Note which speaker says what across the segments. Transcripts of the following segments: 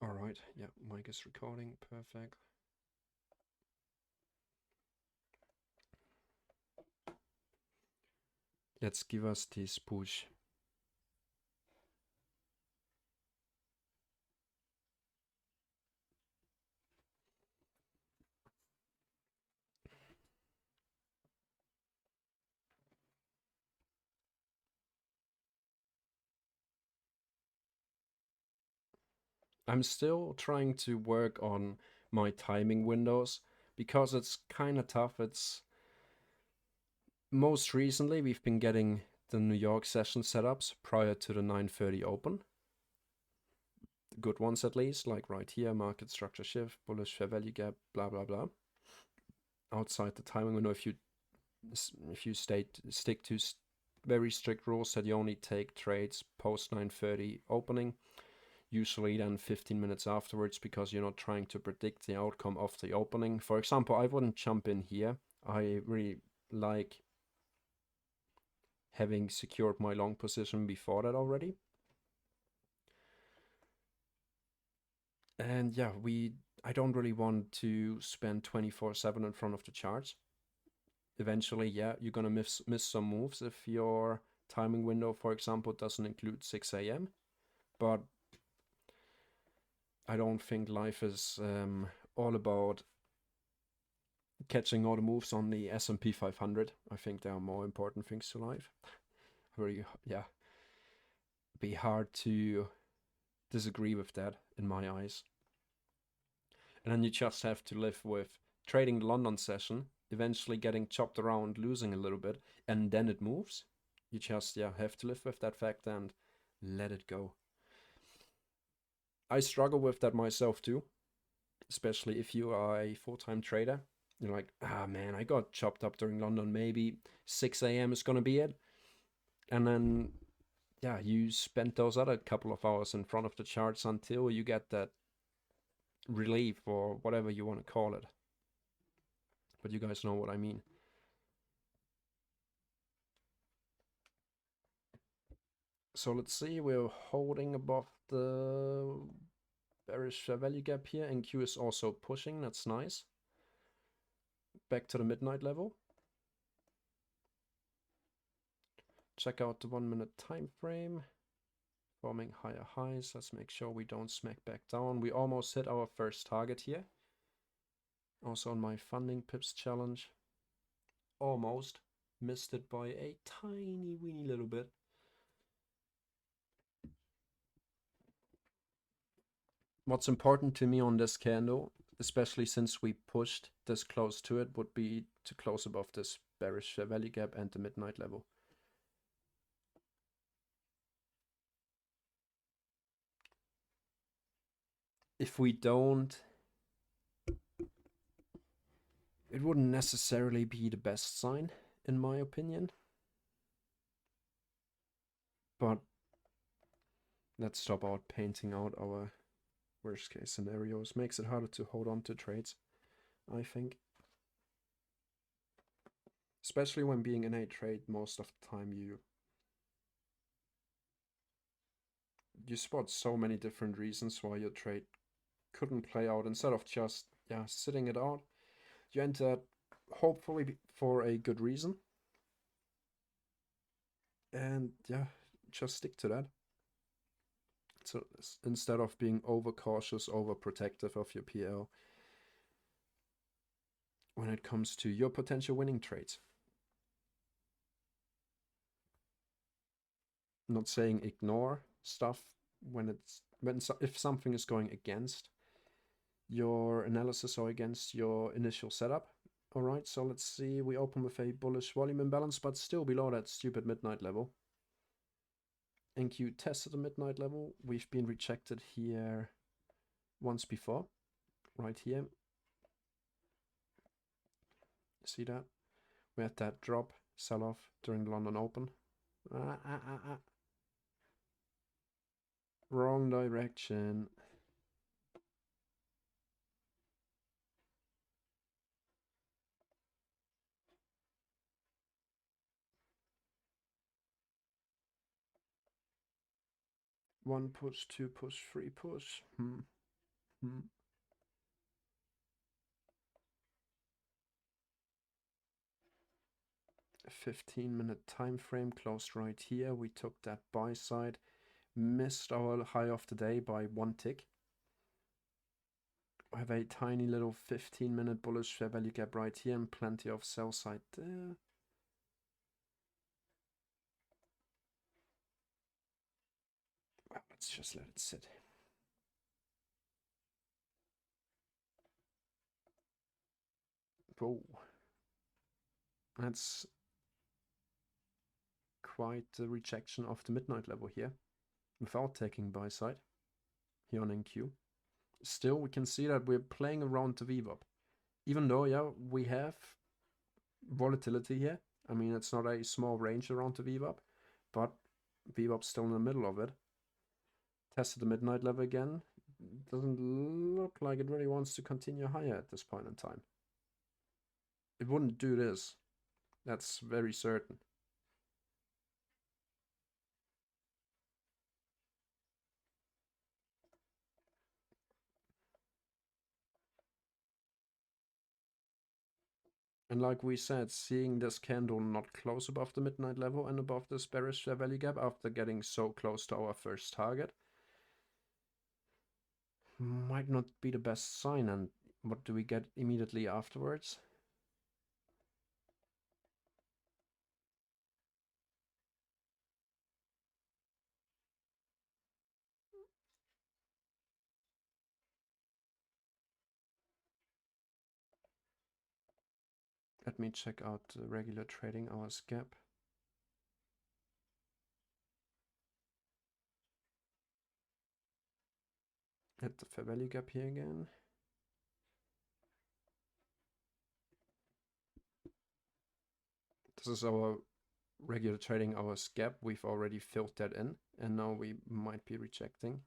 Speaker 1: All right, yeah, mic is recording, perfect. Let's give us this push. I'm still trying to work on my timing windows because it's kind of tough. It's most recently we've been getting the New York session setups prior to the 9:30 open. The good ones at least, like right here, market structure shift, bullish fair value gap, blah blah blah. Outside the timing window, if you stick to very strict rules that you only take trades post 9:30 opening, usually then 15 minutes afterwards, because you're not trying to predict the outcome of the opening. For example, I wouldn't jump in here. I really like having secured my long position before that already. And yeah, I don't really want to spend 24/7 in front of the charts. Eventually, yeah, you're gonna miss some moves if your timing window, for example, doesn't include 6 a.m. But I don't think life is all about catching all the moves on the S&P 500. I think there are more important things to life. Very, yeah, be hard to disagree with that in my eyes. And then you just have to live with trading the London session, eventually getting chopped around, losing a little bit, and then it moves. You just, yeah, have to live with that fact and let it go. I struggle with that myself too, especially if you are a full-time trader. You're like, ah man, I got chopped up during London. Maybe 6 a.m. is gonna be it. And then, yeah, you spend those other couple of hours in front of the charts until you get that relief or whatever you want to call it. But you guys know what I mean. So let's see, we're holding above the bearish value gap here. NQ is also pushing, that's nice. Back to the midnight level. Check out the 1 minute time frame. Forming higher highs. Let's make sure we don't smack back down. We almost hit our first target here. Also on my funding pips challenge. Almost. Missed it by a tiny weeny little bit. What's important to me on this candle, especially since we pushed this close to it, would be to close above this bearish value gap and the midnight level. If we don't, it wouldn't necessarily be the best sign, in my opinion. But let's stop out painting out our worst case scenarios. Makes it harder to hold on to trades, I think. Especially when being in a trade, most of the time you spot so many different reasons why your trade couldn't play out. Instead of just, yeah, sitting it out, you entered hopefully for a good reason. And yeah, just stick to that. So instead of being overcautious, overprotective of your PL when it comes to your potential winning trades. I'm not saying ignore stuff if something is going against your analysis or against your initial setup. All right, so let's see. We open with a bullish volume imbalance, but still below that stupid midnight level. NQ tested the midnight level. We've been rejected here once before, right here. See that? We had that drop, sell-off during the London Open. Wrong direction. One push, two push, three push. 15-minute time frame closed right here. We took that buy side, missed our high of the day by 1 tick. I have a tiny little 15-minute bullish fair value gap right here and plenty of sell side there. Well, let's just let it sit. Whoa. That's quite the rejection of the midnight level here without taking buy side here on NQ. Still, we can see that we're playing around the VWAP. Even though, yeah, we have volatility here. I mean, it's not a small range around the VWAP, but VWAP's still in the middle of it. Tested the midnight level again. Doesn't look like it really wants to continue higher at this point in time. It wouldn't do this. That's very certain. And like we said, seeing this candle not close above the midnight level and above this bearish fair value gap after getting so close to our first target might not be the best sign. And what do we get immediately afterwards? Let me check out the regular trading hours gap. At the fair value gap here again. This is our regular trading hours gap. We've already filled that in, and now we might be rejecting.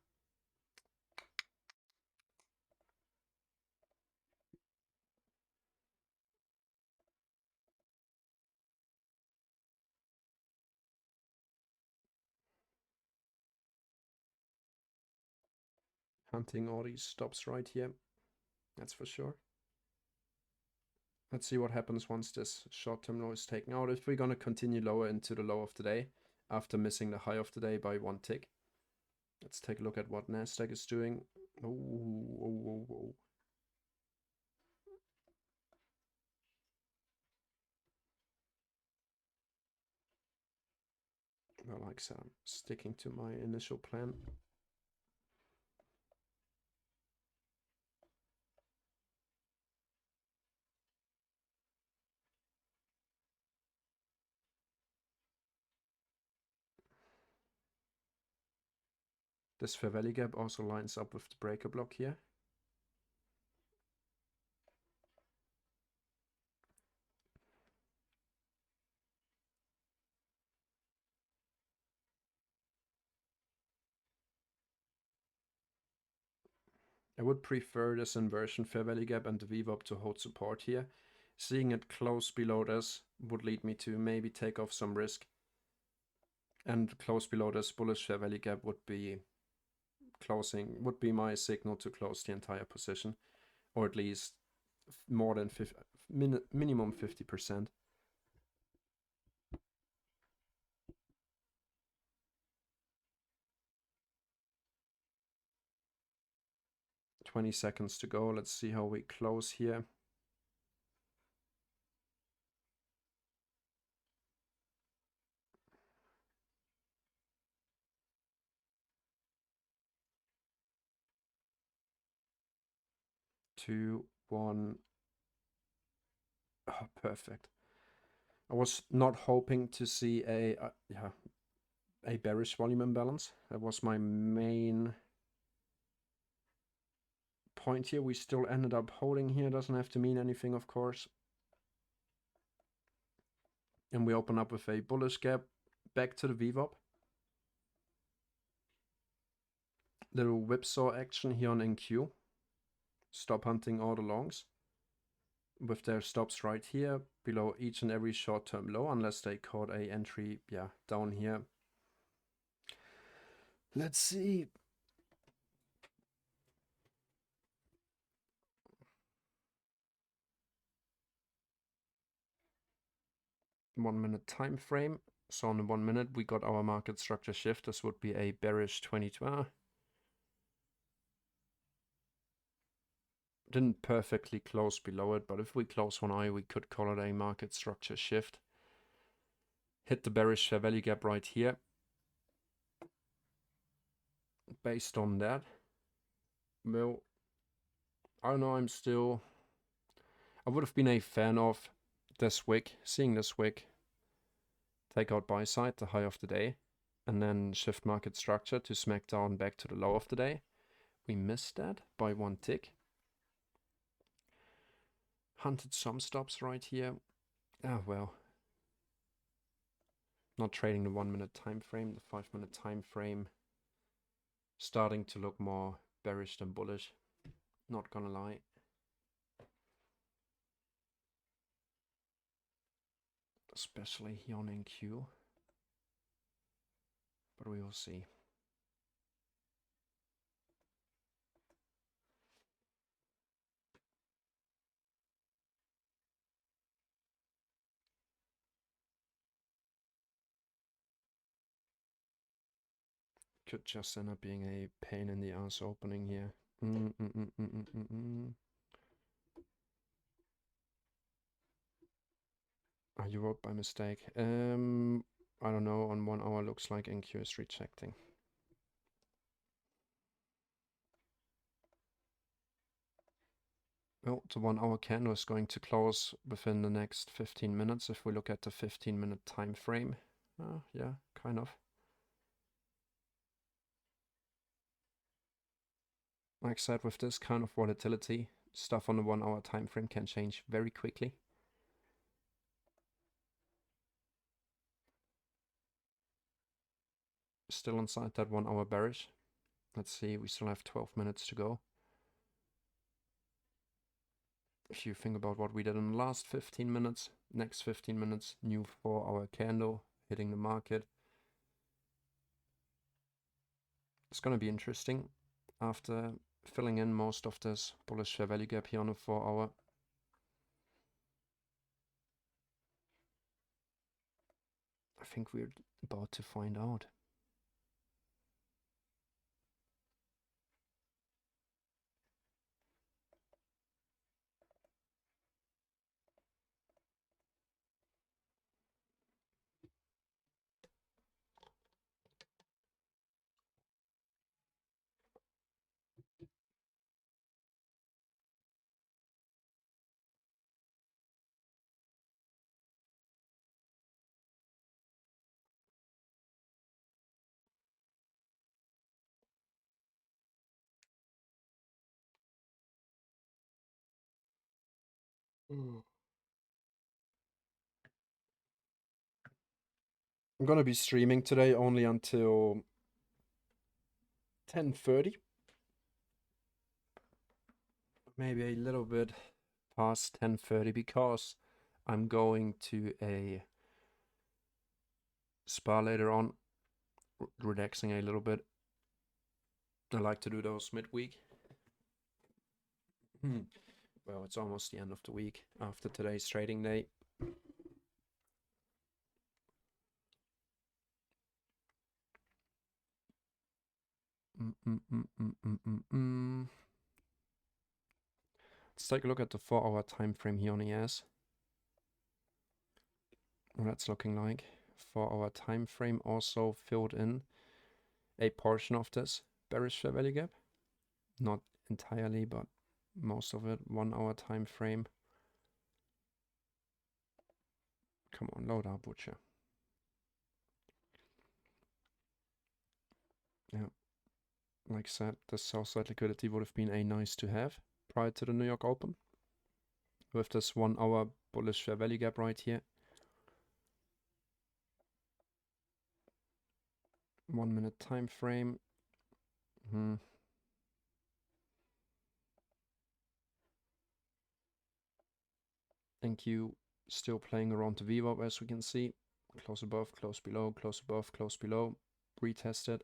Speaker 1: Hunting all these stops right here. That's for sure. Let's see what happens once this short-term low is taken out. If we're going to continue lower into the low of the day after missing the high of the day by 1 tick. Let's take a look at what Nasdaq is doing. Oh. Well, like I said, I'm sticking to my initial plan. This fair value gap also lines up with the breaker block here. I would prefer this inversion fair value gap and the VWAP to hold support here. Seeing it close below this would lead me to maybe take off some risk. And close below this bullish fair value gap would be my signal to close the entire position, or at least more than minimum 50%. $20 seconds to go. Let's see how we close here. Two, one. Oh, perfect. I was not hoping to see a bearish volume imbalance. That was my main point here. We still ended up holding here. Doesn't have to mean anything, of course. And we open up with a bullish gap back to the VWAP. Little whipsaw action here on NQ. Stop hunting all the longs with their stops right here below each and every short-term low, unless they caught a entry down here. Let's see. 1 minute time frame. So on the 1 minute, we got our market structure shift. This would be a bearish 22. Didn't perfectly close below it, but if we close one eye, we could call it a market structure shift. Hit the bearish fair value gap right here. Based on that, well, I don't know, I would have been a fan of this wick, seeing this wick take out buy side, the high of the day, and then shift market structure to smack down back to the low of the day. We missed that by 1 tick. Hunted some stops right here. Ah, well. Not trading the 1 minute time frame, the 5 minute time frame starting to look more bearish than bullish. Not gonna lie. Especially here on NQ. But we will see. Could just end up being a pain in the ass opening here. Oh, you wrote by mistake. I don't know, on 1 hour looks like NQ is rejecting. Well, the 1 hour candle is going to close within the next 15 minutes if we look at the 15-minute time frame. Yeah, kind of. Like I said, with this kind of volatility, stuff on the 1 hour time frame can change very quickly. Still inside that 1 hour bearish. Let's see, we still have 12 minutes to go. If you think about what we did in the last 15 minutes, next 15 minutes, new 4 hour candle hitting the market. It's going to be interesting after filling in most of this bullish fair value gap here on a 4 hour. I think we're about to find out. I'm gonna be streaming today only until 10:30. Maybe a little bit past 10:30 because I'm going to a spa later on, relaxing a little bit. I like to do those midweek. Well, it's almost the end of the week after today's trading day. Let's take a look at the 4 hour time frame here on ES. What that's looking like. 4 hour time frame also filled in a portion of this bearish fair value gap. Not entirely, but most of it. 1 hour time frame. Come on, load up, Butcher. Yeah. Like I said, the south side liquidity would have been a nice to have prior to the New York Open. With this 1 hour bullish fair value gap right here. 1 minute time frame. NQ still playing around the VWAP as we can see. Close above, close below, close above, close below. Retested.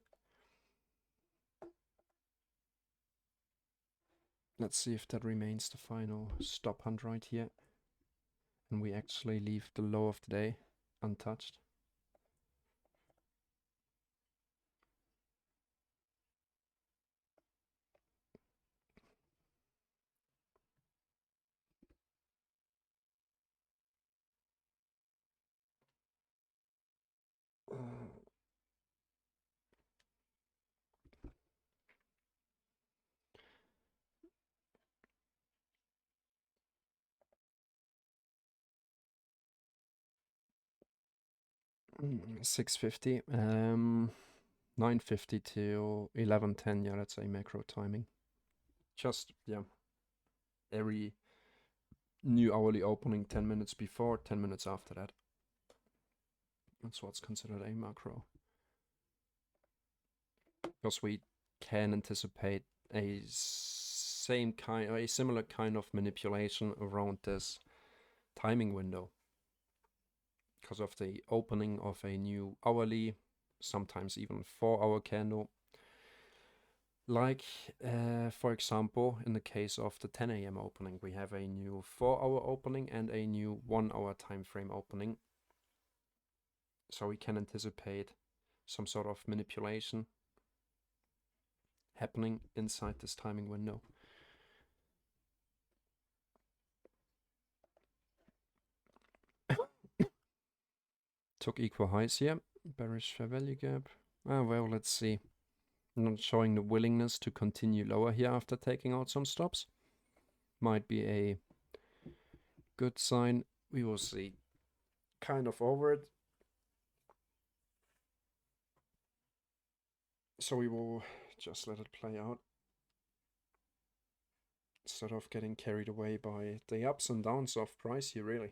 Speaker 1: Let's see if that remains the final stop hunt right here. And we actually leave the low of the day. untouched. Uh, 650, 950 to 1110. Yeah, let's say macro timing. Just, yeah, every new hourly opening 10 minutes before, 10 minutes after that. That's what's considered a macro. Because we can anticipate a similar kind of manipulation around this timing window. Because of the opening of a new hourly, sometimes even 4-hour candle. Like, for example, in the case of the 10 a.m. opening, we have a new 4-hour opening and a new 1-hour time frame opening. So we can anticipate some sort of manipulation happening inside this timing window. Took equal highs here. Bearish fair value gap. Well, let's see. Not showing the willingness to continue lower here after taking out some stops. Might be a good sign. We will see. Kind of over it. So we will just let it play out. Instead of getting carried away by the ups and downs of price here, really.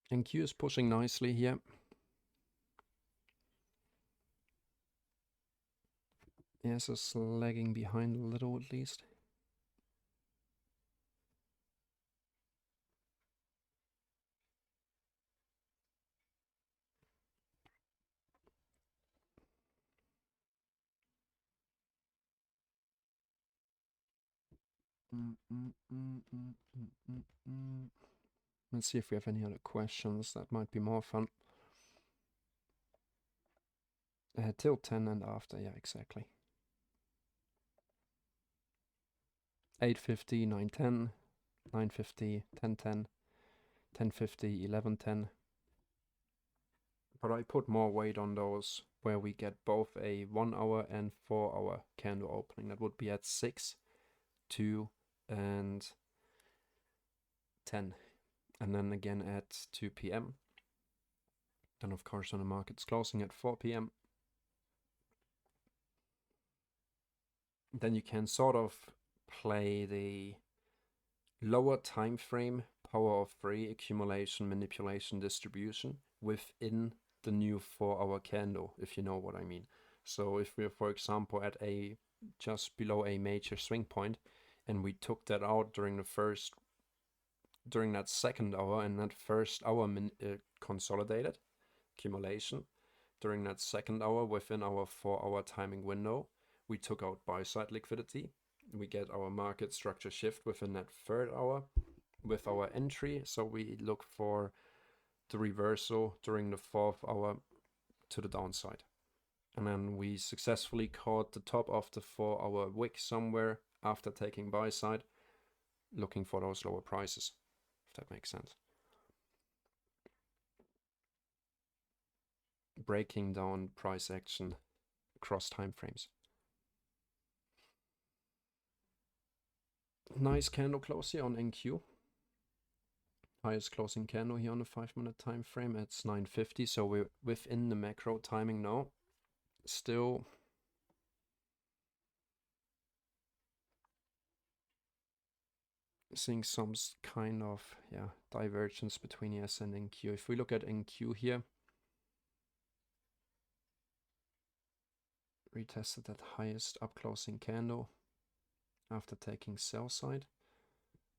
Speaker 1: NQ is pushing nicely here. Yes, it's lagging behind a little at least. Let's see if we have any other questions. That might be more fun. Till 10 and after, yeah, exactly. 850, 910, 950, 1010, 1050, 1110. But I put more weight on those where we get both a 1-hour and 4-hour candle opening. That would be at 6, 2, and 10. And then again at 2 p.m. Then of course when the market's closing at 4 p.m. Then you can sort of play the lower time frame power of 3 accumulation, manipulation, distribution within the new 4-hour candle, if you know what I mean. So if we're, for example, at a just below a major swing point and we took that out during that second hour, and that first hour consolidated accumulation, during that second hour within our 4-hour timing window, we took out buy side liquidity. We get our market structure shift within that third hour with our entry. So we look for the reversal during the 4th hour to the downside. And then we successfully caught the top of the 4-hour wick somewhere after taking buy side, looking for those lower prices, if that makes sense. Breaking down price action across time frames. Nice candle close here on NQ. Highest closing candle here on the 5-minute time frame. It's 950, so we're within the macro timing now. Still seeing some kind of divergence between ES and NQ. If we look at NQ here, retested that highest up closing candle after taking sell side.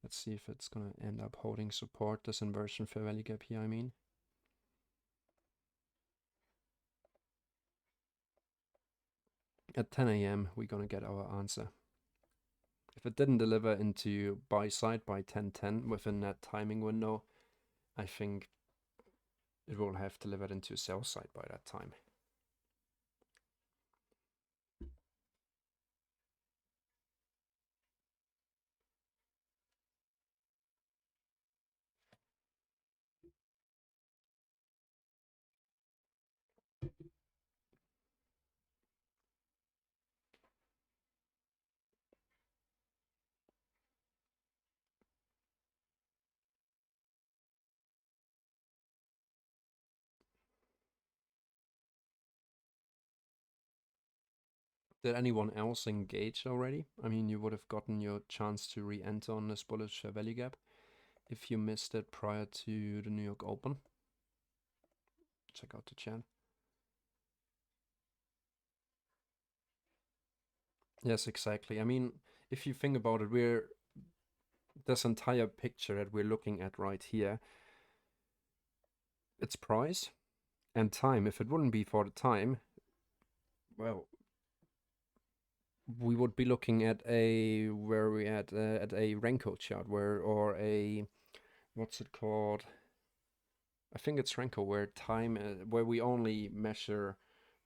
Speaker 1: Let's see if it's gonna end up holding support, this inversion fair value gap here, I mean. At 10 a.m. we're gonna get our answer. If it didn't deliver into buy side by 10:10 within that timing window, I think it will have delivered into sell side by that time. Did anyone else engage already? I mean, you would have gotten your chance to re-enter on this bullish value gap if you missed it prior to the New York Open. Check out the chat. Yes, exactly. I mean, if you think about it, this entire picture that we're looking at right here, it's price and time. If it wouldn't be for the time, well, we would be looking at a at a Renko chart or a, what's it called? I think it's Renko, where where we only measure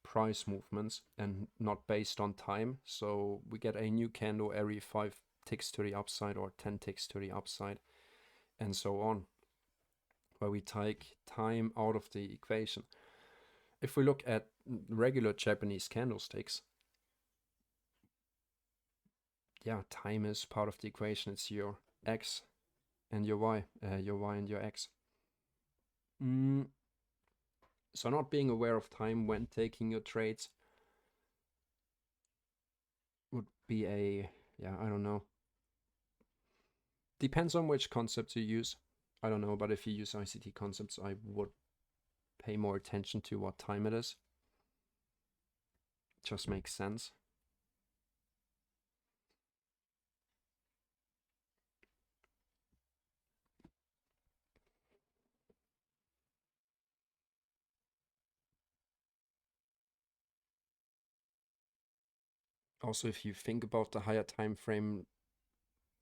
Speaker 1: price movements and not based on time. So we get a new candle every 5 ticks to the upside or 10 ticks to the upside, and so on, where we take time out of the equation. If we look at regular Japanese candlesticks, yeah, time is part of the equation. It's your X and your Y and your X. So not being aware of time when taking your trades would be I don't know. Depends on which concepts you use. I don't know, but if you use ICT concepts, I would pay more attention to what time it is. Just makes sense. Also, if you think about the higher time frame,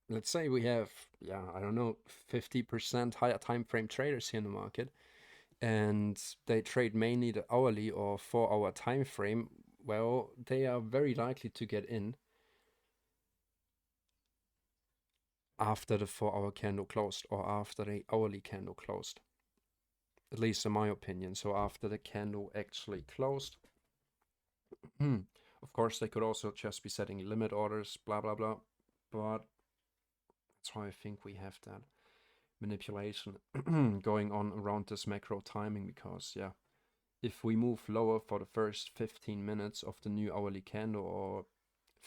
Speaker 1: let's say we have, I don't know, 50% higher time frame traders here in the market, and they trade mainly the hourly or 4-hour time frame. Well, they are very likely to get in after the 4-hour candle closed or after the hourly candle closed, at least in my opinion. So after the candle actually closed. Of course, they could also just be setting limit orders, blah blah blah, but that's why I think we have that manipulation going on around this macro timing, because if we move lower for the first 15 minutes of the new hourly candle, or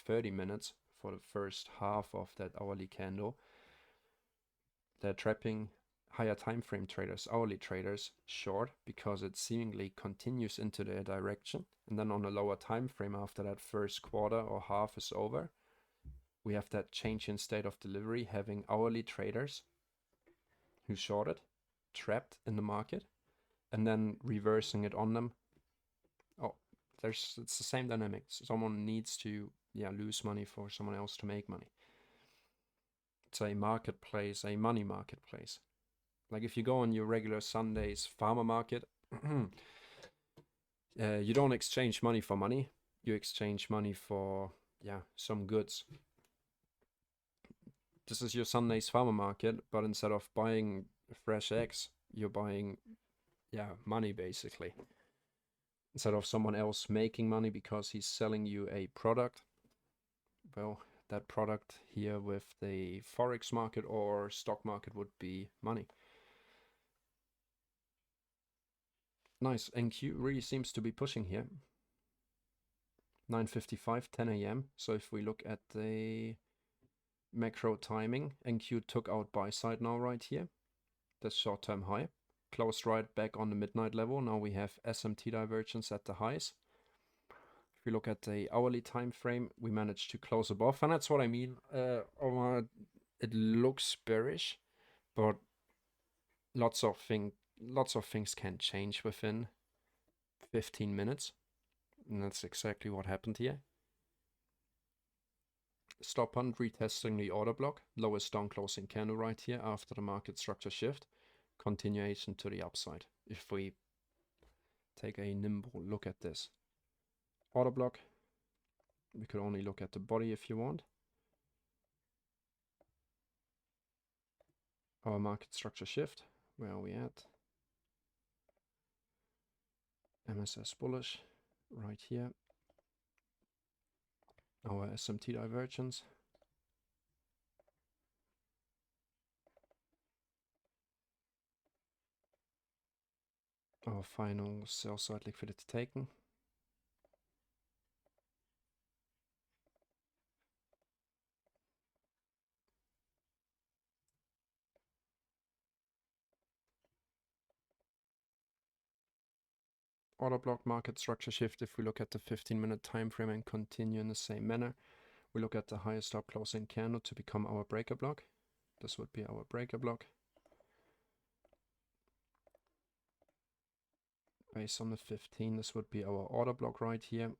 Speaker 1: 30 minutes for the first half of that hourly candle, they're trapping higher time frame traders, hourly traders, short, because it seemingly continues into their direction. And then on a lower time frame, after that first quarter or half is over, we have that change in state of delivery, having hourly traders who shorted trapped in the market, and then reversing it on them. Oh, it's the same dynamic. Someone needs to lose money for someone else to make money. It's a marketplace, a money marketplace. Like if you go on your regular Sunday's farmer market, you don't exchange money for money. You exchange money for some goods. This is your Sunday's farmer market, but instead of buying fresh eggs, you're buying money, basically. Instead of someone else making money because he's selling you a product, well, that product here with the forex market or stock market would be money. Nice. NQ really seems to be pushing here. 9:55, 10 a.m. So if we look at the macro timing, NQ took out buy side now right here. That's short-term high. Closed right back on the midnight level. Now we have SMT divergence at the highs. If we look at the hourly time frame, we managed to close above, and that's what I mean. It looks bearish, but lots of things can change within 15 minutes, and that's exactly what happened here. Stop hunt, retesting the order block, lowest down closing candle right here after the market structure shift, continuation to the upside. If we take a nimble look at this order block, we could only look at the body if you want. Our market structure shift, where are we at? MSS bullish, right here. Our SMT divergence. Our final sell side liquidity taken. Order block market structure shift. If we look at the 15-minute time frame and continue in the same manner, we look at the highest stop closing candle to become our breaker block. This would be our breaker block. Based on the 15, this would be our order block right here.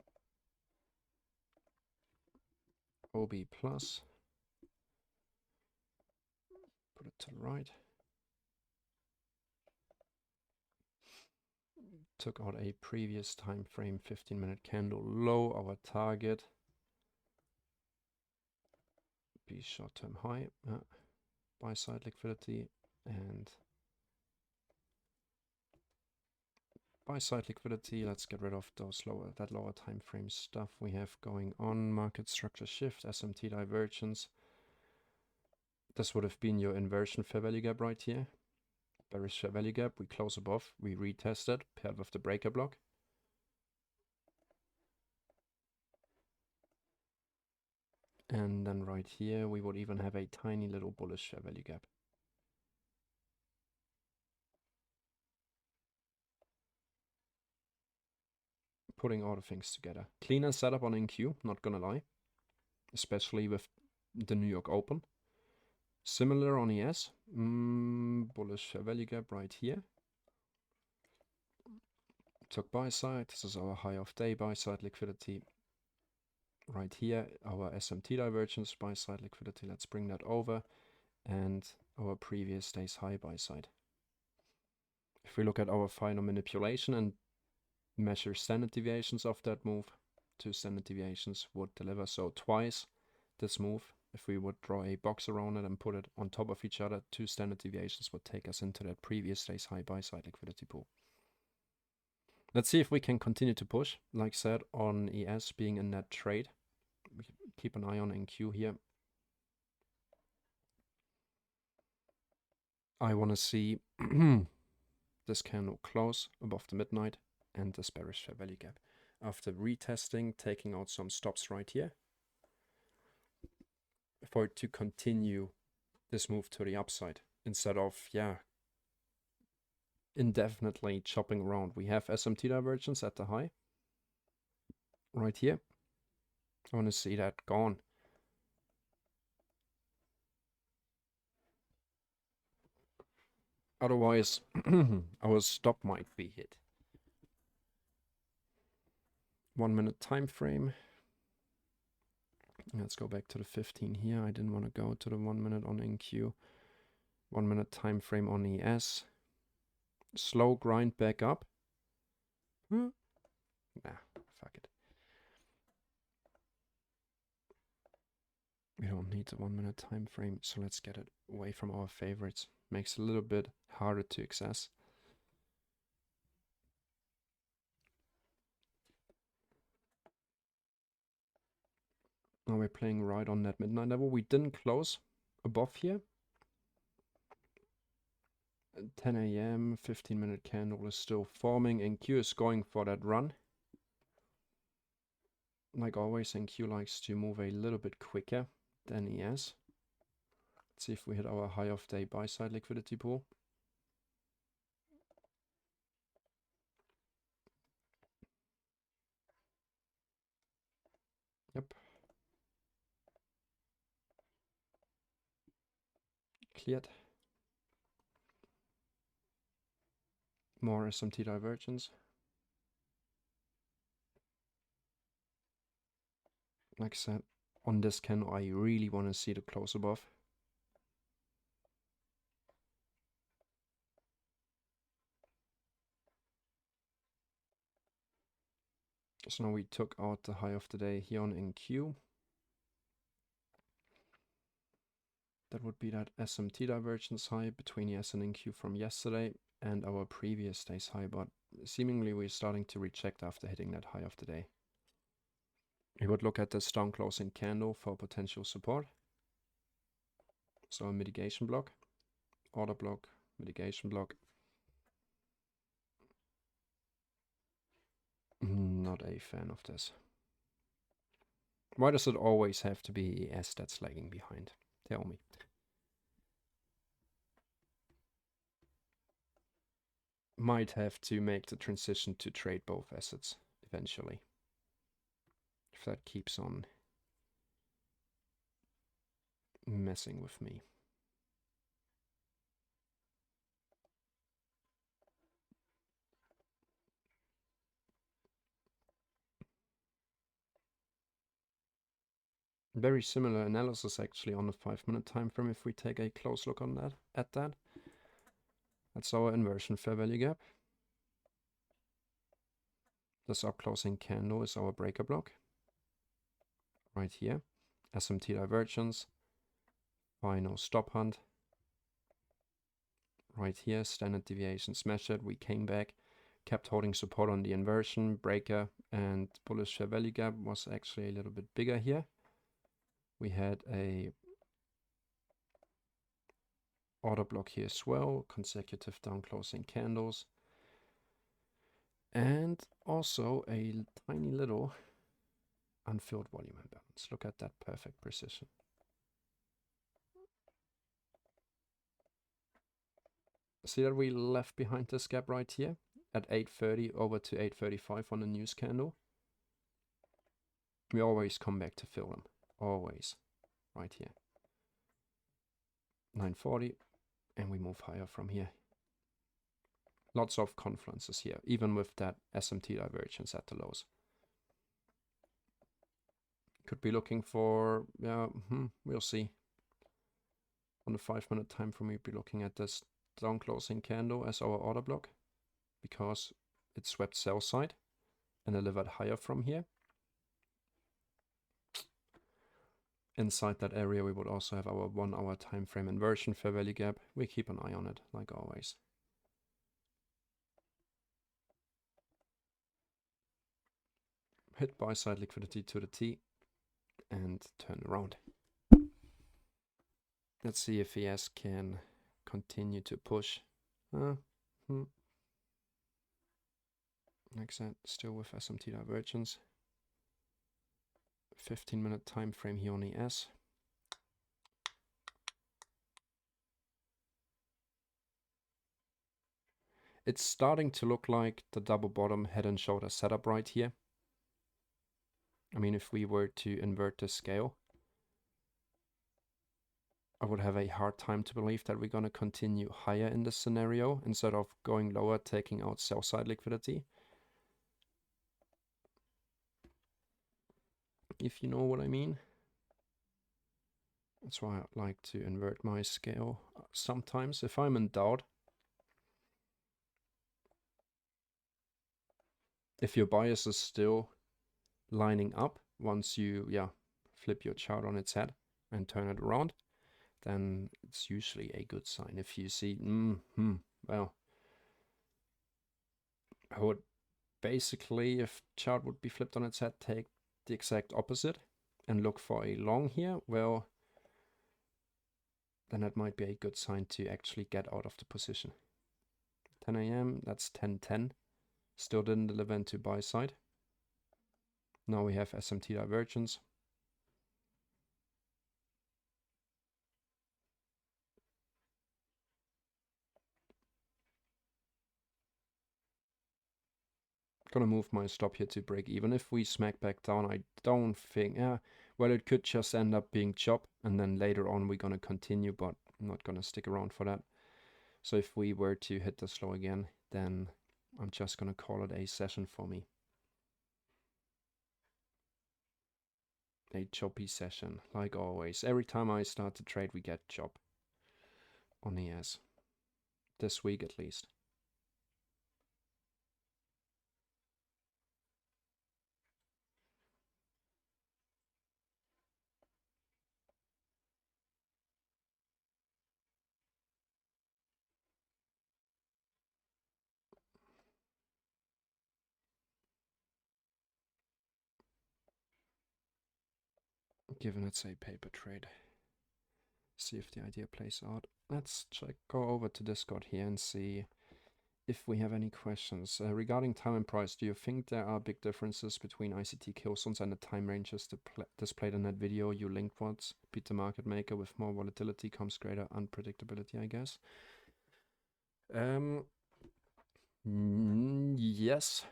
Speaker 1: OB plus. Put it to the right. Took out a previous time frame 15-minute candle low, our target. Be short-term high. Buy side liquidity and buy side liquidity. Let's get rid of those that lower time frame stuff we have going on. Market structure shift, SMT divergence. This would have been your inversion fair value gap right here. Bearish fair value gap. We close above. We retest it, paired with the breaker block. And then right here, we would even have a tiny little bullish fair value gap. Putting all the things together. Cleaner setup on NQ, not gonna lie. Especially with the New York Open. Similar on ES. Bullish fair value gap right here. Took buy side. This is our high of day buy side liquidity. Right here, our SMT divergence buy side liquidity. Let's bring that over. And our previous day's high buy side. If we look at our final manipulation and measure standard deviations of that move, 2 standard deviations would deliver. So twice this move, if we would draw a box around it and put it on top of each other, 2 standard deviations would take us into that previous day's high buy side liquidity pool. Let's see if we can continue to push. Like said, on ES being in that trade, we keep an eye on NQ here. I want to see this candle close above the midnight and this bearish fair value gap. After retesting, taking out some stops right here, for it to continue this move to the upside instead of, indefinitely chopping around. We have SMT divergence at the high right here. I want to see that gone. Otherwise, our stop might be hit. 1 minute time frame. Let's go back to the 15 here. I didn't want to go to the 1 minute on NQ. 1 minute time frame on ES. Slow grind back up. Nah, fuck it. We don't need the 1 minute time frame, so let's get it away from our favorites. Makes it a little bit harder to access. Now we're playing right on that midnight level. We didn't close above here. At 10 a.m., 15-minute candle is still forming. NQ is going for that run. Like always, NQ likes to move a little bit quicker than ES. Let's see if we hit our high of day buy side liquidity pool. Yep. Cleared. More SMT divergence. Like I said, On this candle, I really want to see the close above. So now we took out the high of the day here on NQ. That would be that SMT divergence high between the S and NQ from yesterday and our previous day's high, but seemingly we're starting to reject after hitting that high of the day. We would look at this down closing candle for potential support. So a mitigation block, order block, mitigation block. Not a fan of this. Why does it always have to be ES that's lagging behind? Tell me. Might have to make the transition to trade both assets eventually. If that keeps on messing with me. Very similar analysis actually on the 5-minute time frame if we take a close look on that at that. That's our inversion fair value gap. This up closing candle is our breaker block. Right here. SMT divergence. Final stop hunt. Right here, standard deviations measured. We came back, kept holding support on the inversion, breaker, and bullish fair value gap was actually a little bit bigger here. We had a order block here as well, consecutive down closing candles, and also a tiny little unfilled volume imbalance. Look at that perfect precision. See that we left behind this gap right here at 8:30 over to 8:35 on the news candle. We always come back to fill them, always, right here. 9:40, and we move higher from here. Lots of confluences here, even with that SMT divergence at the lows. Could be looking for, yeah, we'll see. On the 5-minute time frame, we'll be looking at this down closing candle as our order block, because it swept sell side and delivered higher from here. Inside that area, we would also have our 1-hour time frame inversion fair value gap. We keep an eye on it, like always. Hit buy side liquidity to the T and turn around. Let's see if ES can continue to push. Like that, still with SMT divergence. 15-minute time frame here on ES. It's starting to look like the double bottom head and shoulder setup right here. I mean, if we were to invert the scale, I would have a hard time to believe that we're going to continue higher in this scenario instead of going lower, taking out sell side liquidity. If you know what I mean. That's why I like to invert my scale sometimes if I'm in doubt. If your bias is still lining up once you flip your chart on its head and turn it around, then it's usually a good sign. If you see, well, I would basically, if chart would be flipped on its head, take the exact opposite and look for a long here. Well, then that might be a good sign to actually get out of the position. 10 a.m., that's 10:10. Still didn't deliver into buy side. Now we have SMT divergence. Gonna move my stop here to break even. If we smack back down, I don't think, well, it could just end up being chop, and then later on we're gonna continue, but I'm not gonna stick around for that. So if we were to hit the slow again, then I'm just gonna call it a session for me. a choppy session, like always. Every time I start to trade, we get chop on ES. This week at least. Given it's a paper trade. See if the idea plays out. Let's go over to Discord here and see if we have any questions. Regarding time and price, do you think there are big differences between ICT kill zones and the time ranges displayed in that video you linked once? Beat the market maker with more volatility comes greater unpredictability, I guess. Yes,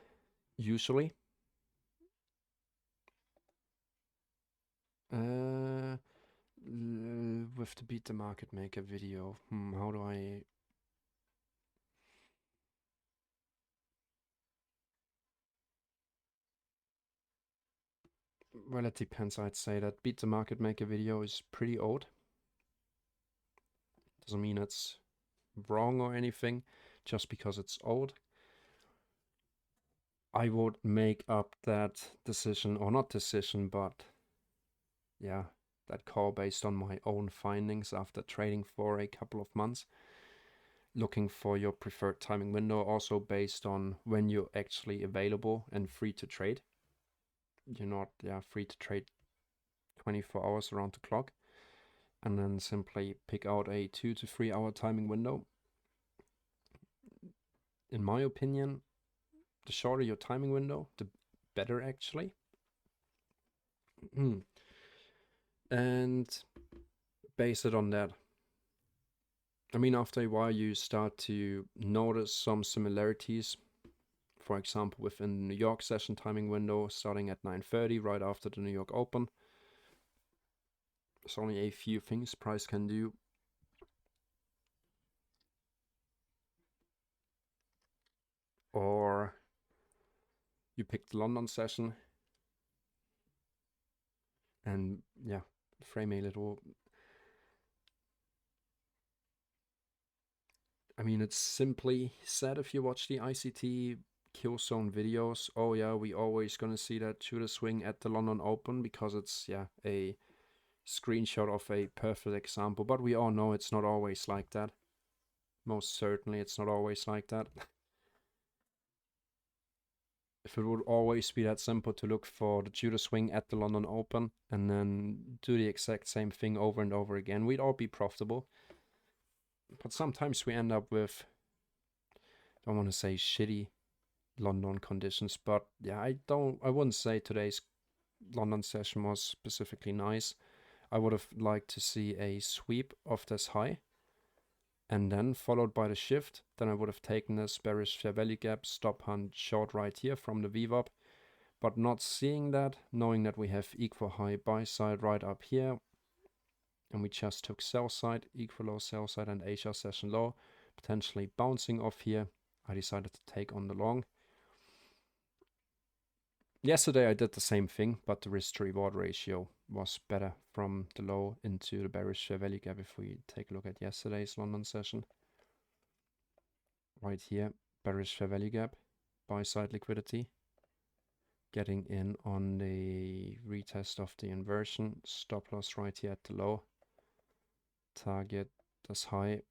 Speaker 1: usually. With the beat the market maker video, how do I... Well, it depends. I'd say that beat the market maker video is pretty old. Doesn't mean it's wrong or anything, just because it's old. I would make up that decision, or not decision, but yeah, that call based on my own findings after trading for a couple of months. Looking for your preferred timing window, also based on when you're actually available and free to trade. You're not free to trade 24 hours around the clock. And then simply pick out a 2 to 3 hour timing window. In my opinion, the shorter your timing window, the better actually. And base it on that. I mean, after a while you start to notice some similarities. For example, within the New York session timing window, starting at 9:30 right after the New York Open. There's only a few things price can do. Or you pick the London session and frame a little. I mean, it's simply said if you watch the ICT kill zone videos, oh yeah, we always gonna see that shooter swing at the London Open because it's a screenshot of a perfect example, but we all know it's not always like that. Most certainly it's not always like that. If it would always be that simple to look for the shooter swing at the London Open and then do the exact same thing over and over again, we'd all be profitable. But sometimes we end up with, I don't want to say shitty London conditions, but yeah, I wouldn't say today's London session was specifically nice. I would have liked to see a sweep of this high and then followed by the shift. Then I would have taken this bearish fair value gap, stop hunt short right here from the VWAP, but not seeing that, knowing that we have equal high buy side right up here, and we just took sell side, equal low sell side and Asia session low, potentially bouncing off here. I decided to take on the long. Yesterday I did the same thing, but the risk to reward ratio was better from the low into the bearish fair value gap if we take a look at yesterday's London session. Right here, bearish fair value gap, buy side liquidity. Getting in on the retest of the inversion, stop loss right here at the low. Target this high,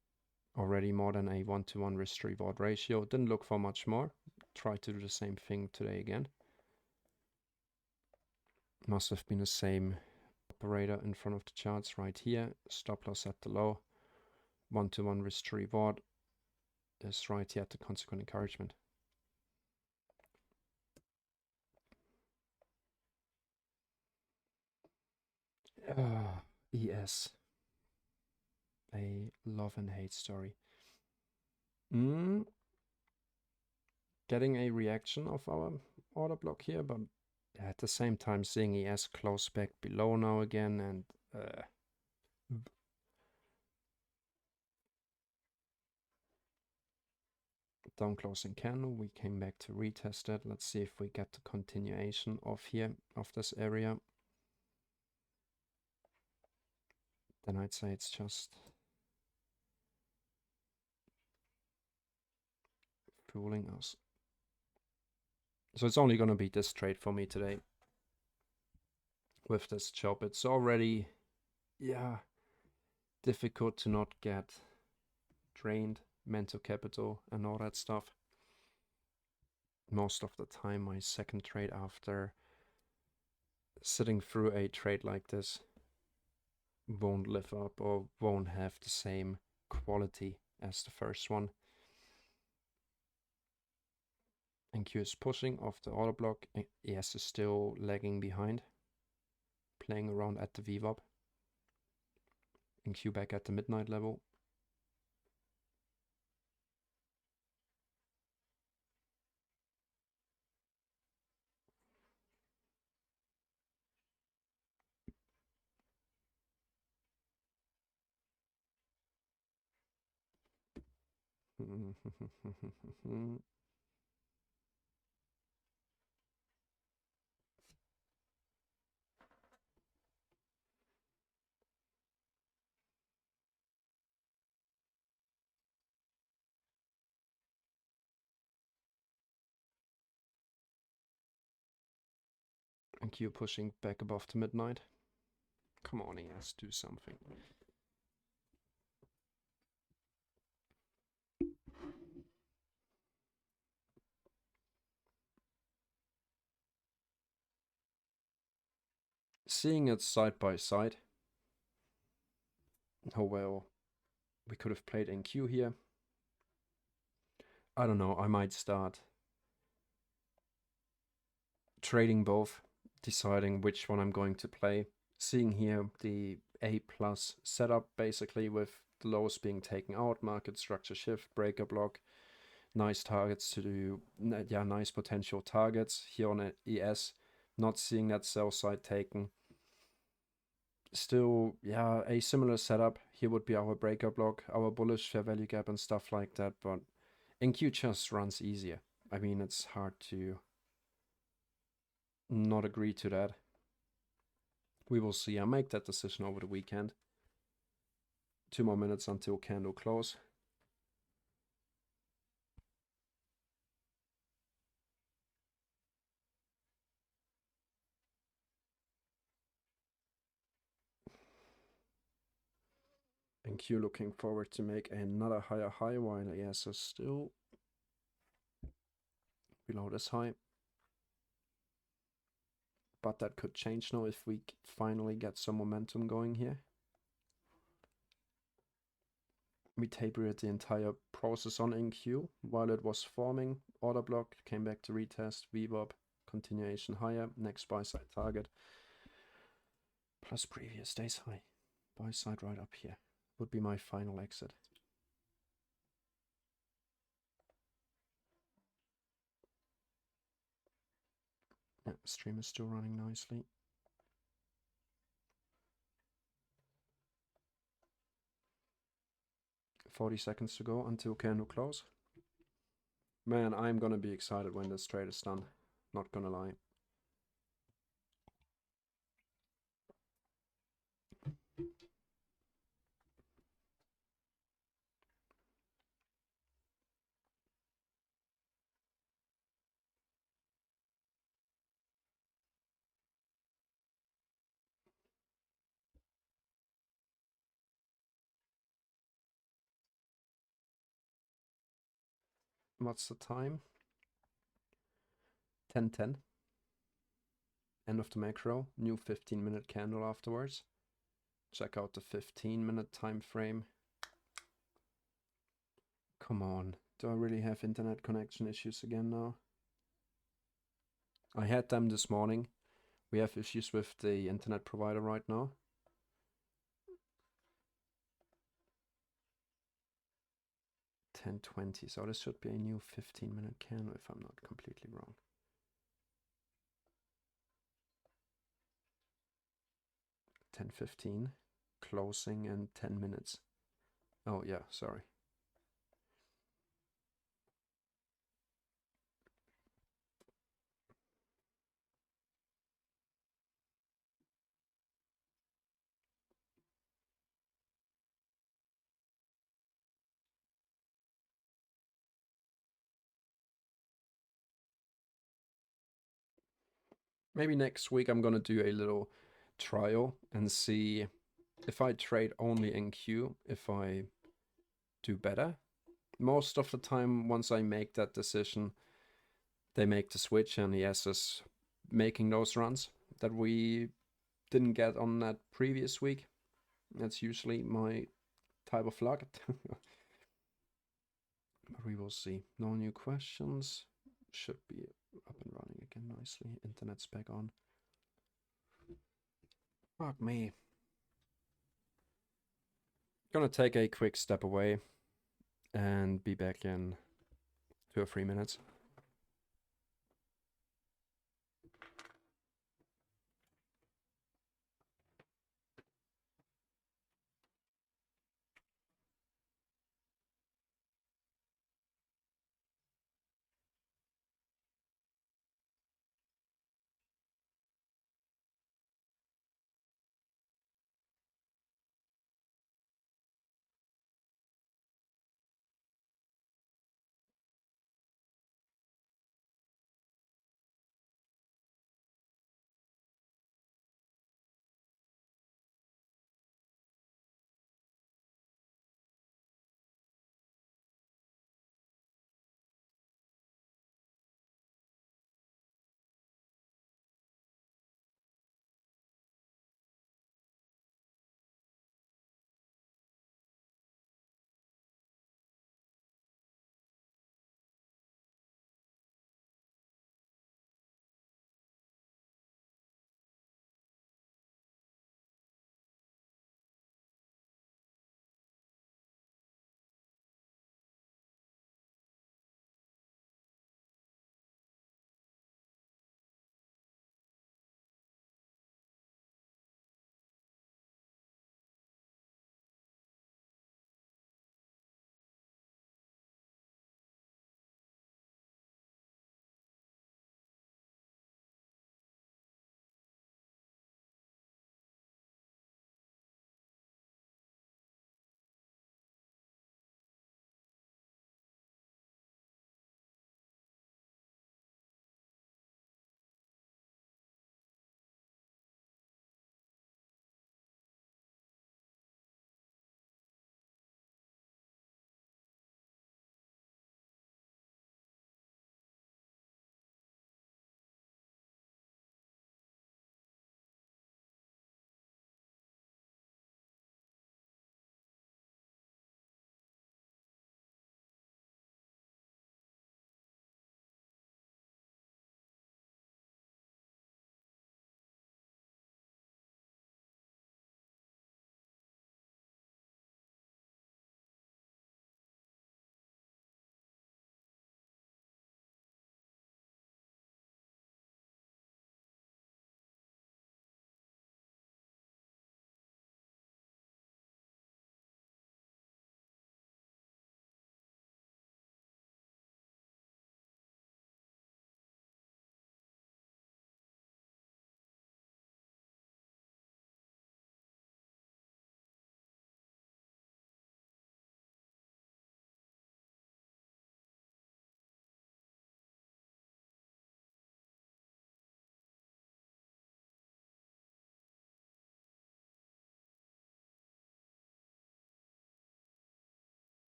Speaker 1: already more than a 1-to-1 risk to reward ratio. Didn't look for much more. Try to do the same thing today again. Must have been the same operator in front of the charts right here. Stop loss at the low. 1-to-1 risk to reward is right here at the consequent encouragement. ES. A love and hate story. Getting a reaction of our order block here, but at the same time seeing ES close back below now again, and down closing candle. We came back to retest it. Let's see if we get the continuation of here, of this area. then I'd say it's just fooling us. So it's only gonna be this trade for me today. With this job, it's already, yeah, difficult to not get drained, mental capital and all that stuff. Most of the time, my second trade after sitting through a trade like this won't live up or won't have the same quality as the first one. NQ is pushing off the order block. ES is still lagging behind, playing around at the VWAP. NQ back at the midnight level. NQ pushing back above the midnight. Come on, ES, do something. Seeing it side by side. Oh well, we could have played NQ here. I don't know, I might start trading both, deciding which one I'm going to play. Seeing here the A+ setup, basically with the lows being taken out, market structure shift, breaker block, nice targets to do, yeah, nice potential targets here on ES, not seeing that sell side taken. Still, yeah, a similar setup. Here would be our breaker block, our bullish fair value gap and stuff like that, but NQ just runs easier. I mean, it's hard to not agree to that. We will see. I make that decision over the weekend. 2 more minutes until candle close. NQ looking forward to make another higher high while ES is still below this high. But that could change now if we finally get some momentum going here. We tapered the entire process on NQ while it was forming. Order block, came back to retest, VWAP, continuation higher, next buy side target, plus previous day's high. Buy side right up here would be my final exit. Yeah, stream is still running nicely. $40 seconds to go until candle close. Man, I'm gonna be excited when this trade is done. Not gonna lie. What's the time? 10:10. End of the macro. New 15-minute candle afterwards. Check out the 15-minute time frame. Come on. Do I really have internet connection issues again now? I had them this morning. We have issues with the internet provider right now. $10.20. So this should be a new 15-minute candle if I'm not completely wrong. $10.15. Closing in 10 minutes. Oh yeah, sorry. Maybe next week I'm gonna do a little trial and see if I trade only NQ, if I do better. Most of the time, once I make that decision, they make the switch, and ES is making those runs that we didn't get on that previous week. That's usually my type of luck. But we will see. No new questions. Should be up and running again nicely. Internet's back on. Fuck me. Gonna take a quick step away and be back in 2 or 3 minutes.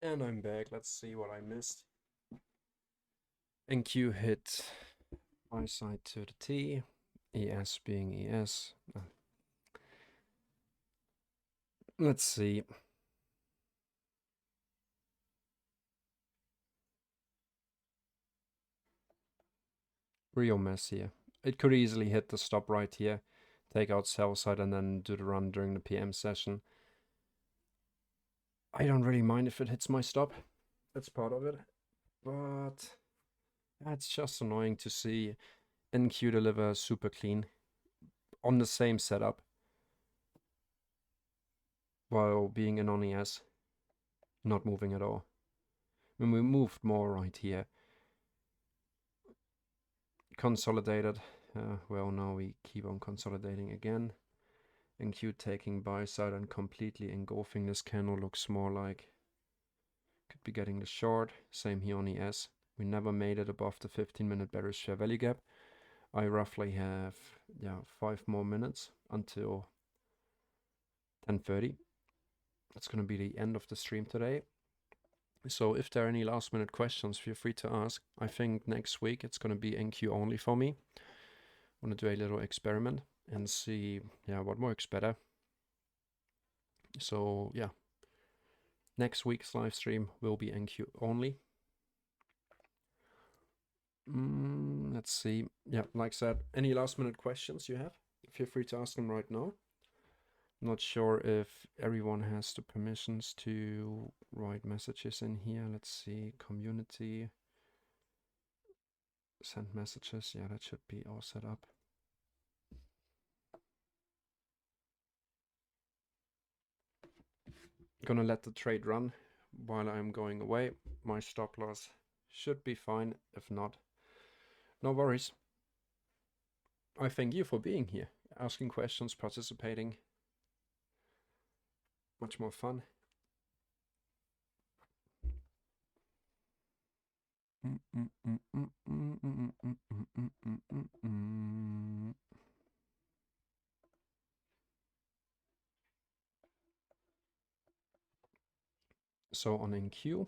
Speaker 1: And I'm back. Let's see what I missed. NQ hit my side to the T, ES being ES. Let's see. Real mess here. It could easily hit the stop right here, take out sell side, and then do the run during the PM session. I don't really mind if it hits my stop. That's part of it. But it's just annoying to see NQ deliver super clean on the same setup while being in on ES, not moving at all. When we moved more right here. Consolidated. Well, now we keep on consolidating again. NQ taking buy side and completely engulfing this candle looks more like Could be getting the short. Same here on ES. We never made it above the 15-minute bearish fair value gap. I roughly have 5 more minutes until 10:30. That's going to be the end of the stream today. So if there are any last minute questions, feel free to ask. I think next week it's going to be NQ only for me. I want to do a little experiment and see what works better. So yeah, next week's live stream will be NQ only. Let's see. Yeah, like I said, any last minute questions you have, feel free to ask them right now. Not sure if everyone has the permissions to write messages in here. Let's see, community, send messages. Yeah, that should be all set up. Gonna let the trade run while I'm going away. My stop loss should be fine. If not, no worries. I thank you for being here, asking questions, participating. Much more fun. So on NQ,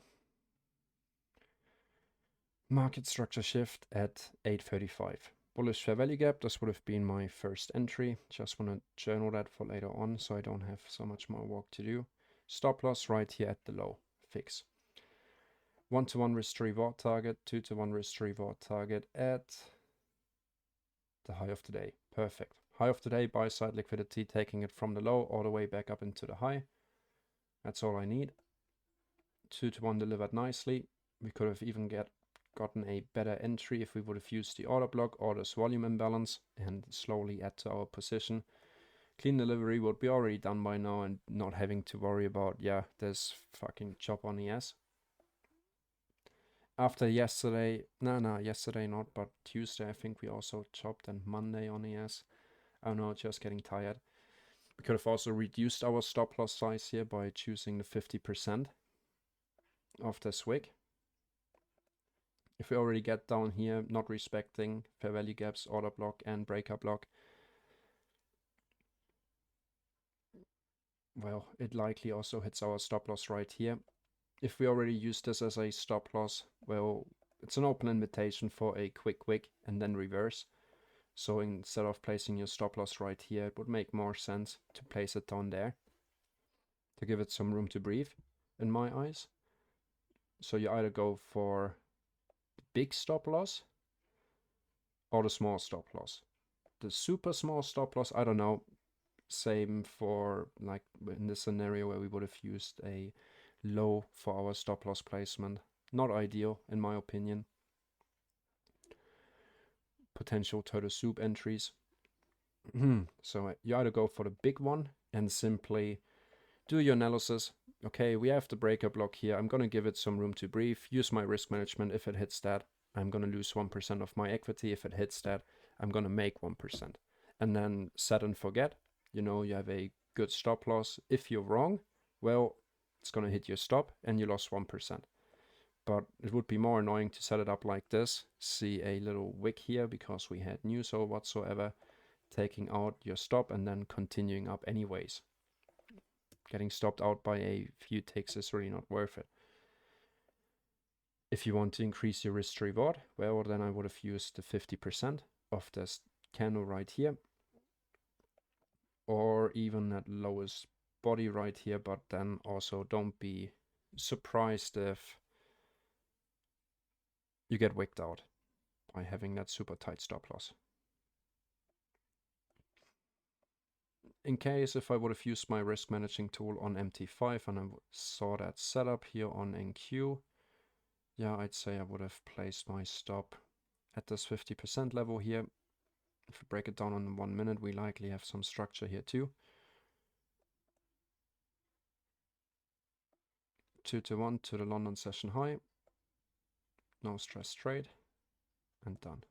Speaker 1: market structure shift at 8:35. Bullish fair value gap, this would have been my first entry. Just want to journal that for later on so I don't have so much more work to do. Stop loss right here at the low, fix. 1-to-1 risk reward target, 2-to-1 risk reward target at the high of the day. Perfect. High of the day, buy side liquidity, taking it from the low all the way back up into the high. That's all I need. 2-to-1 delivered nicely. We could have even gotten a better entry if we would have used the order block, orders volume imbalance, and slowly add to our position. Clean delivery would be already done by now and not having to worry about, this fucking chop on ES. After yesterday, yesterday not, but Tuesday I think we also chopped, and Monday on ES. I don't know, just getting tired. We could have also reduced our stop loss size here by choosing the 50% of this wick. If we already get down here, not respecting fair value gaps, order block and breaker block, well, it likely also hits our stop loss right here. If we already use this as a stop loss, well, it's an open invitation for a quick wick and then reverse. So instead of placing your stop loss right here, it would make more sense to place it down there to give it some room to breathe, in my eyes. So you either go for the big stop loss or the small stop loss. The super small stop loss, I don't know. Same for like in this scenario where we would have used a low for our stop loss placement. Not ideal in my opinion. Potential total soup entries. So you either go for the big one and simply do your analysis. Okay, we have the breaker block here. I'm going to give it some room to breathe. Use my risk management. If it hits that, I'm going to lose 1% of my equity. If it hits that, I'm going to make 1%. And then set and forget. You know, you have a good stop loss. If you're wrong, well, it's going to hit your stop and you lost 1%. But it would be more annoying to set it up like this. See a little wick here because we had news or whatsoever. Taking out your stop and then continuing up anyways. Getting stopped out by a few ticks is really not worth it. If you want to increase your risk reward, well, then I would have used the 50% of this candle right here. Or even that lowest body right here, but then also don't be surprised if you get wicked out by having that super tight stop loss. In case if I would have used my risk managing tool on MT5 and I saw that setup here on NQ, I'd say I would have placed my stop at this 50% level here. If we break it down on 1 minute, we likely have some structure here too. 2-to-1 to the London session high. No stress trade and done.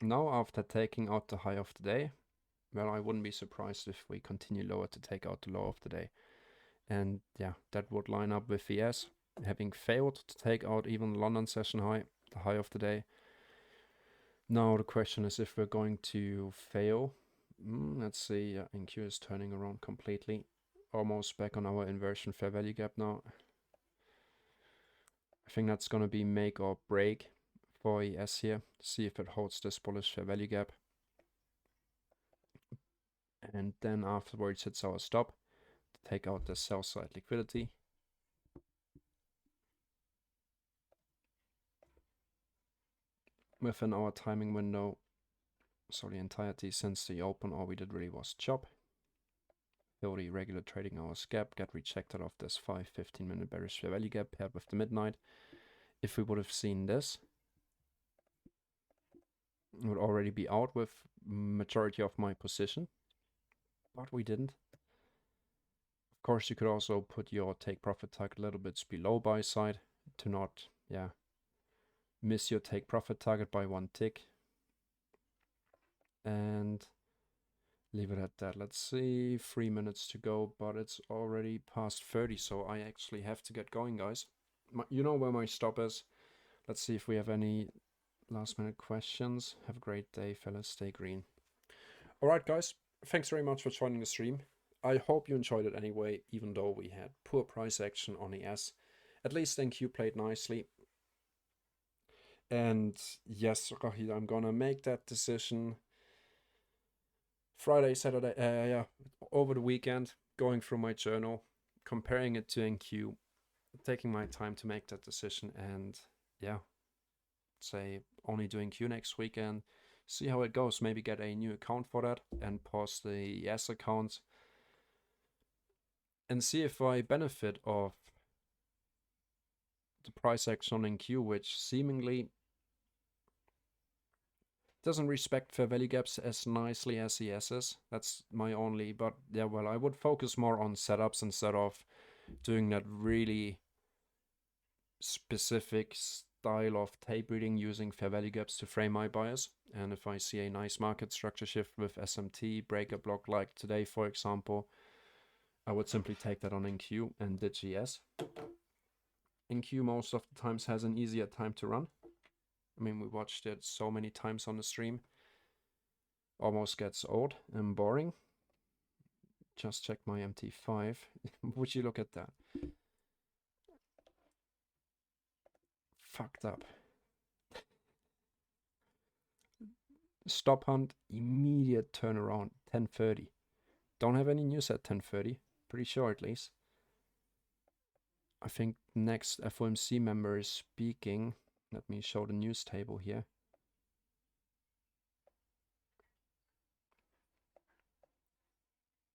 Speaker 1: Now after taking out the high of the day, well, I wouldn't be surprised if we continue lower to take out the low of the day. And yeah, that would line up with VS having failed to take out even the London session high, the high of the day. Now the question is if we're going to fail. Let's see, NQ is turning around completely. Almost back on our inversion fair value gap now. I think that's going to be make or break for ES here. See if it holds this bullish fair value gap. And then afterwards hits our stop to take out the sell side liquidity. Within our timing window, so the entirety since the open, all we did really was chop. Fill the regular trading hours gap, get rejected off this 5-15 minute bearish fair value gap paired with the midnight. If we would have seen this, it would already be out with majority of my position, but we didn't. Of course, you could also put your take profit target a little bit below buy side to not, miss your take profit target by one tick. And leave it at that. Let's see, 3 minutes to go, but it's already past 30, so I actually have to get going, guys. You know where my stop is. Let's see if we have any last minute questions. Have a great day, fellas. Stay green. All right, guys. Thanks very much for joining the stream. I hope you enjoyed it anyway, even though we had poor price action on ES. At least NQ played nicely. And yes, Rahid, I'm gonna make that decision Friday, Saturday, over the weekend, going through my journal, comparing it to NQ, taking my time to make that decision, and say only doing Q next weekend, see how it goes, maybe get a new account for that and pause the ES account and see if I benefit of the price action on NQ, which seemingly doesn't respect fair value gaps as nicely as ES's. That's my only, but yeah, well, I would focus more on setups instead of doing that really specific style of tape reading using fair value gaps to frame my bias. And if I see a nice market structure shift with SMT, breaker block like today, for example, I would simply take that on NQ and ditch ES. NQ most of the times has an easier time to run. I mean, we watched it so many times on the stream. Almost gets old and boring. Just check my MT5. Would you look at that? Fucked up. Stop hunt, immediate turnaround, 10:30. Don't have any news at 10:30. Pretty sure at least. I think next FOMC member is speaking. Let me show the news table here.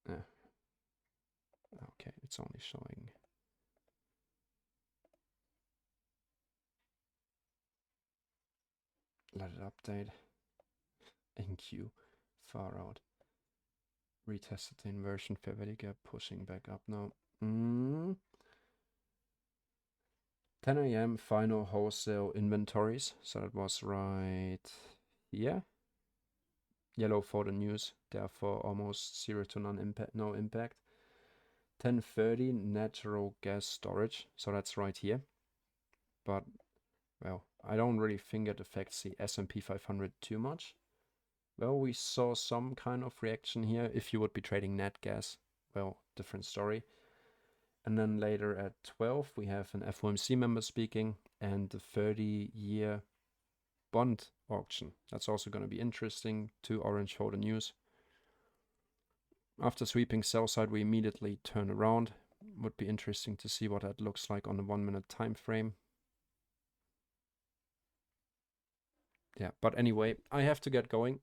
Speaker 1: Okay, it's only showing. Let it update. NQ, far out. Retested the inversion fair value gap, pushing back up now. 10 a.m. final wholesale inventories. So that was right here. Yellow for the news, therefore almost 0 to none impact, no impact. 10:30 natural gas storage, so that's right here. But well, I don't really think it affects the S&P 500 too much. Well, we saw some kind of reaction here. If you would be trading nat gas, well, different story. And then later at 12, we have an FOMC member speaking and the 30-year bond auction. That's also going to be interesting to orange holder news. After sweeping sell side, we immediately turn around. Would be interesting to see what that looks like on the 1 minute time frame. Yeah, but anyway, I have to get going.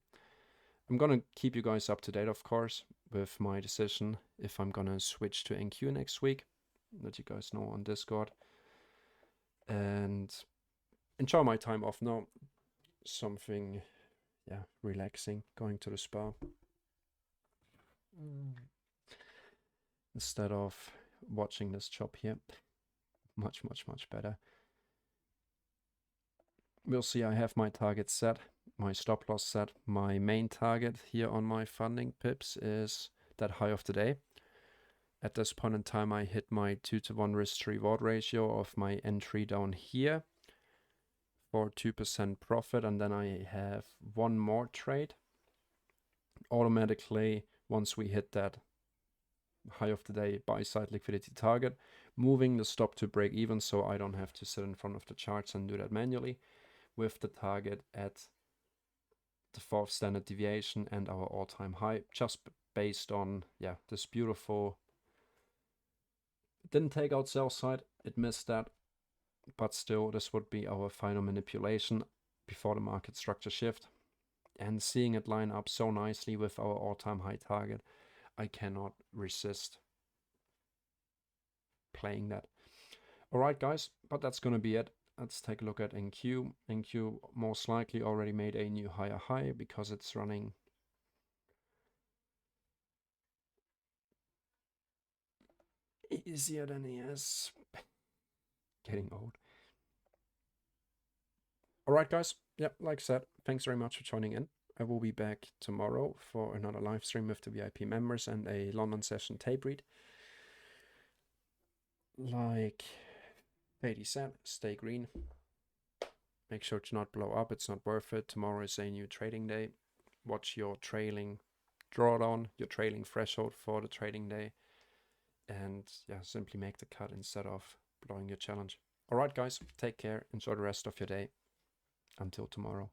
Speaker 1: I'm gonna keep you guys up to date, of course, with my decision if I'm gonna switch to NQ next week. Let you guys know on Discord. And enjoy my time off now. Something, relaxing, going to the spa. Instead of watching this chop here. Much better. We'll see, I have my target set. my stop loss set. My main target here on my funding pips is that high of the day. At this point in time, I hit my 2-to-1 risk to reward ratio of my entry down here for 2% profit, and then I have one more trade. Automatically, once we hit that high of the day buy side liquidity target, moving the stop to break even, so I don't have to sit in front of the charts and do that manually, with the target at the 4th standard deviation and our all-time high, just based on this beautiful, it didn't take out sell side, it missed that, but still this would be our final manipulation before the market structure shift. And seeing it line up so nicely with our all-time high target, I cannot resist playing that. Alright guys, but that's gonna be it. Let's take a look at NQ. NQ most likely already made a new higher high because it's running easier than ES. Getting old. Alright guys, like I said, thanks very much for joining in. I will be back tomorrow for another live stream with the VIP members and a London session tape read. Like Fady said, stay green. Make sure to not blow up, it's not worth it. Tomorrow is a new trading day. Watch your trailing drawdown, your trailing threshold for the trading day. And simply make the cut instead of blowing your challenge. Alright guys, take care, enjoy the rest of your day. Until tomorrow.